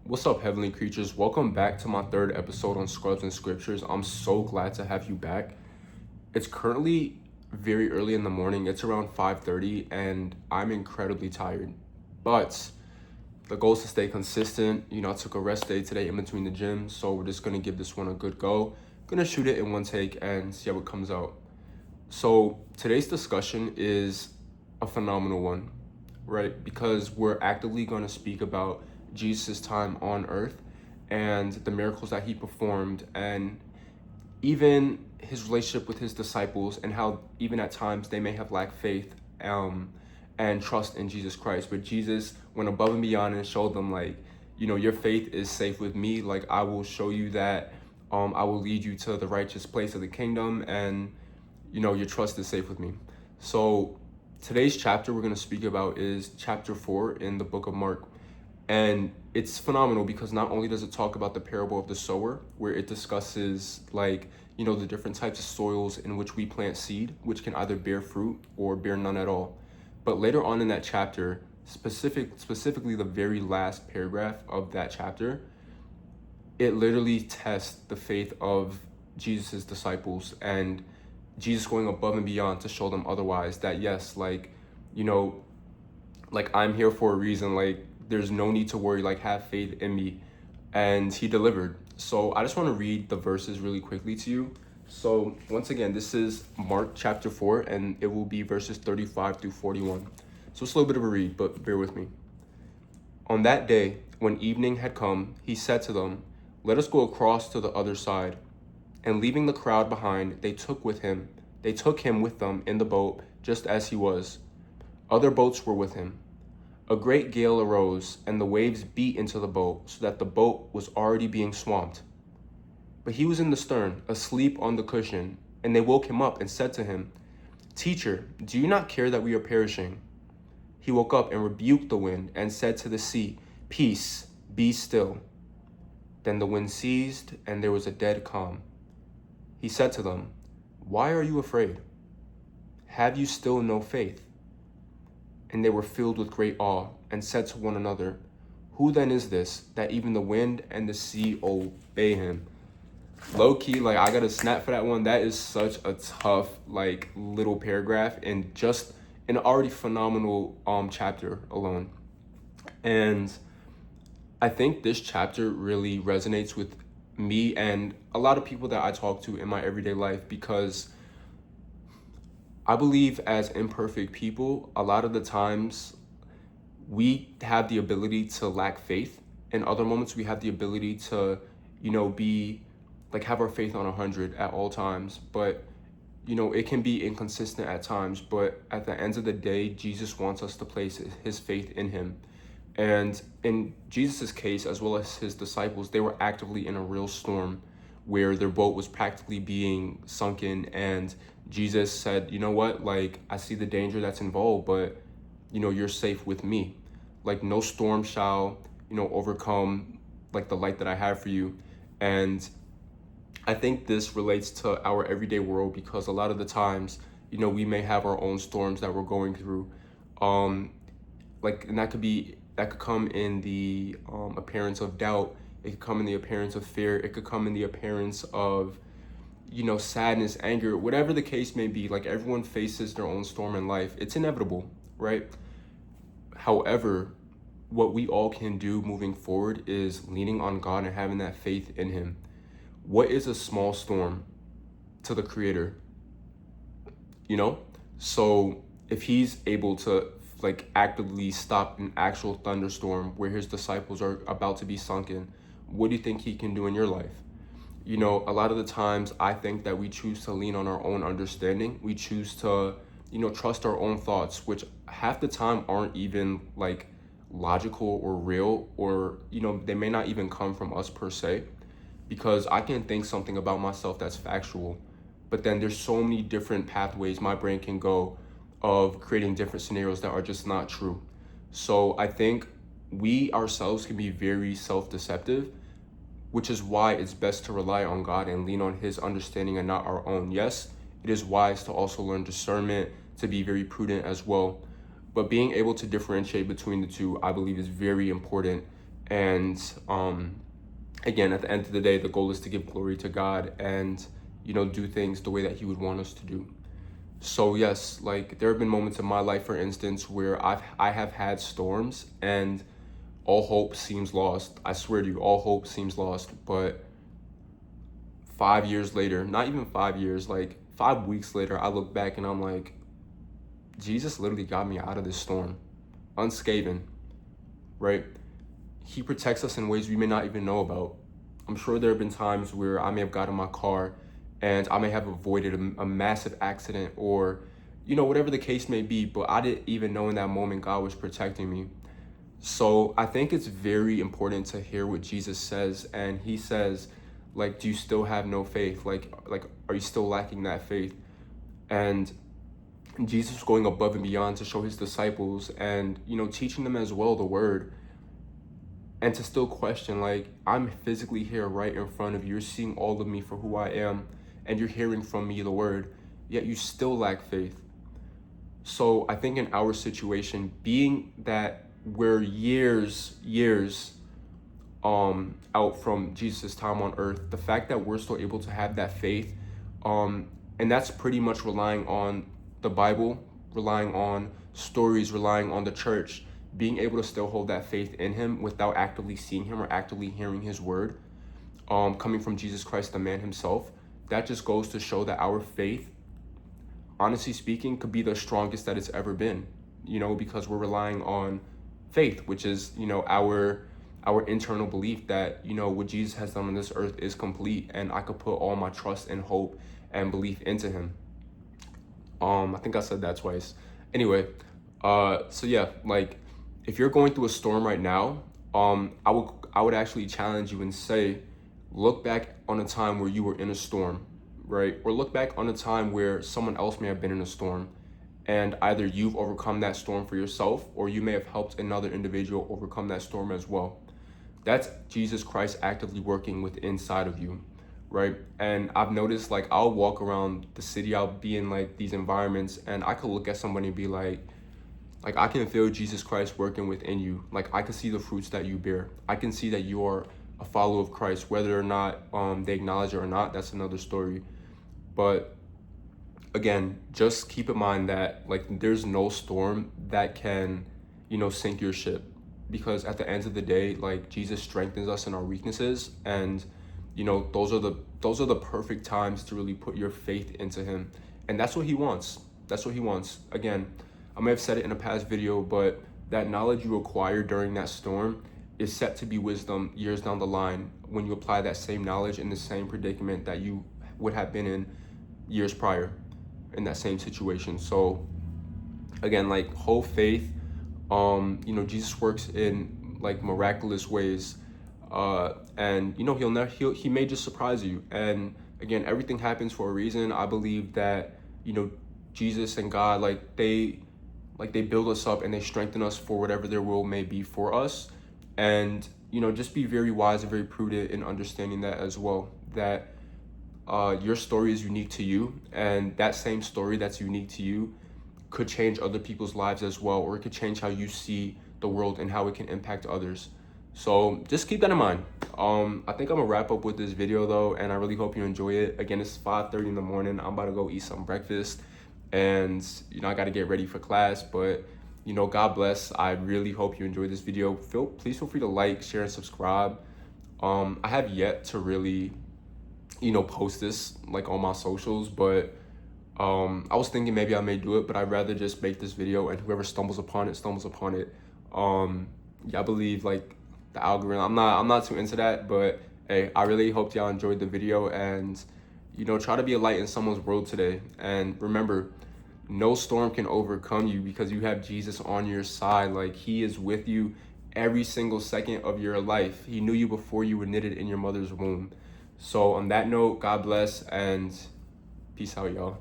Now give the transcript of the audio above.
What's up, heavenly creatures? Welcome back to my third episode on Scrubs and Scriptures. I'm so glad to have you back. It's currently very early in the morning. It's around 5:30 and I'm incredibly tired. But the goal is to stay consistent. I took a rest day today in between the gym, so we're just gonna give this one a good go. Gonna shoot it in one take and see how it comes out. So today's discussion is a phenomenal one, right? Because we're actively going to speak about Jesus' time on earth and the miracles that he performed, and even his relationship with his disciples, and how even at times they may have lacked faith and trust in Jesus Christ. But Jesus went above and beyond and showed them, like, your faith is safe with me. Like, I will show you that I will lead you to the righteous place of the kingdom, and your trust is safe with me. So today's chapter we're going to speak about is chapter 4 in the book of Mark. And it's phenomenal because not only does it talk about the parable of the sower, where it discusses, like, the different types of soils in which we plant seed, which can either bear fruit or bear none at all. But later on in that chapter, specifically the very last paragraph of that chapter, it literally tests the faith of Jesus' disciples, and Jesus going above and beyond to show them otherwise, that yes, like I'm here for a reason, like there's no need to worry, like have faith in me. And he delivered. So I just want to read the verses really quickly to you. So once again, this is Mark chapter 4, and it will be verses 35 through 41. So it's a little bit of a read, but bear with me. On that day, when evening had come, he said to them, "Let us go across to the other side." And leaving the crowd behind, they took him with them in the boat, just as he was. Other boats were with him. A great gale arose, and the waves beat into the boat, so that the boat was already being swamped. But he was in the stern, asleep on the cushion, and they woke him up and said to him, "Teacher, do you not care that we are perishing?" He woke up and rebuked the wind and said to the sea, "Peace, be still." Then the wind ceased, and there was a dead calm. He said to them, "Why are you afraid? Have you still no faith?" And they were filled with great awe and said to one another, "Who then is this, that even the wind and the sea obey him?" Low key, like, I gotta snap for that one. That is such a tough, like, little paragraph, and just an already phenomenal chapter alone. And I think this chapter really resonates with me and a lot of people that I talk to in my everyday life, because I believe as imperfect people, a lot of the times we have the ability to lack faith. In other moments, we have the ability to, be like have our faith on 100 at all times. But, it can be inconsistent at times. But at the end of the day, Jesus wants us to place his faith in him. And in Jesus' case, as well as his disciples, they were actively in a real storm where their boat was practically being sunken. And Jesus said, "You know what? Like, I see the danger that's involved, but, you're safe with me. Like, no storm shall, overcome, like, the light that I have for you." And I think this relates to our everyday world, because a lot of the times, we may have our own storms that we're going through. Um, and that could come in the appearance of doubt. It could come in the appearance of fear. It could come in the appearance of, sadness, anger, whatever the case may be. Like, everyone faces their own storm in life. It's inevitable, right? However, what we all can do moving forward is leaning on God and having that faith in him. What is a small storm to the Creator? So if he's able to, like, actively stop an actual thunderstorm where his disciples are about to be sunken, what do you think he can do in your life? A lot of the times I think that we choose to lean on our own understanding. We choose to, trust our own thoughts, which half the time aren't even, like, logical or real, or, they may not even come from us per se, because I can think something about myself that's factual, but then there's so many different pathways my brain can go of creating different scenarios that are just not true. So I think we ourselves can be very self-deceptive, which is why it's best to rely on God and lean on his understanding and not our own. Yes, it is wise to also learn discernment, to be very prudent as well. But being able to differentiate between the two, I believe, is very important. And again, at the end of the day, the goal is to give glory to God and, do things the way that he would want us to do. So yes, like there have been moments in my life, for instance, where I have had storms and all hope seems lost. I swear to you, all hope seems lost. But 5 years later, not even 5 years, like 5 weeks later, I look back and I'm like, Jesus literally got me out of this storm unscathed, right? He protects us in ways we may not even know about. I'm sure there have been times where I may have got in my car and I may have avoided a massive accident or, whatever the case may be, but I didn't even know in that moment God was protecting me. So I think it's very important to hear what Jesus says. And he says, like, do you still have no faith? Like, are you still lacking that faith? And Jesus was going above and beyond to show his disciples and, teaching them as well the word. And to still question, like, I'm physically here right in front of you. You're seeing all of me for who I am. And you're hearing from me the word. Yet you still lack faith. So I think in our situation, being that we're years out from Jesus' time on earth, the fact that we're still able to have that faith, and that's pretty much relying on the Bible, relying on stories, relying on the church, being able to still hold that faith in him without actively seeing him or actively hearing his word, coming from Jesus Christ, the man himself, that just goes to show that our faith, honestly speaking, could be the strongest that it's ever been, because we're relying on faith, which is, our internal belief that, what Jesus has done on this earth is complete and I could put all my trust and hope and belief into him. I think I said that twice. Anyway, so yeah, like if you're going through a storm right now, I would actually challenge you and say, look back on a time where you were in a storm, right? Or look back on a time where someone else may have been in a storm and either you've overcome that storm for yourself or you may have helped another individual overcome that storm as well. That's Jesus Christ actively working with inside of you, right? And I've noticed, like, I'll walk around the city, I'll be in like these environments and I could look at somebody and be like I can feel Jesus Christ working within you. Like I can see the fruits that you bear. I can see that you are a follower of Christ, whether or not they acknowledge it or not, that's another story. But again, just keep in mind that like there's no storm that can, sink your ship, because at the end of the day, like Jesus strengthens us in our weaknesses, and those are the perfect times to really put your faith into him, and that's what he wants. That's what he wants. Again, I may have said it in a past video, but that knowledge you acquire during that storm is set to be wisdom years down the line when you apply that same knowledge in the same predicament that you would have been in years prior in that same situation. So again, like hold faith. Jesus works in like miraculous ways, and he may just surprise you. And again, everything happens for a reason. I believe that Jesus and God, like they build us up and they strengthen us for whatever their will may be for us. And just be very wise and very prudent in understanding that as well, that your story is unique to you, and that same story that's unique to you could change other people's lives as well, or it could change how you see the world and how it can impact others. So just keep that in mind. I think I'm gonna wrap up with this video though, and I really hope you enjoy it. Again, it's 5:30 in the morning. I'm about to go eat some breakfast, and I got to get ready for class. But God bless. I really hope you enjoyed this video. Please feel free to like, share, and subscribe. I have yet to really post this like on my socials, but I was thinking maybe I may do it, but I'd rather just make this video, and whoever stumbles upon it. I believe like the algorithm, I'm not too into that, but hey, I really hope y'all enjoyed the video, and try to be a light in someone's world today. And remember, no storm can overcome you because you have Jesus on your side. Like he is with you every single second of your life. He knew you before you were knitted in your mother's womb. So on that note, God bless and peace out, y'all.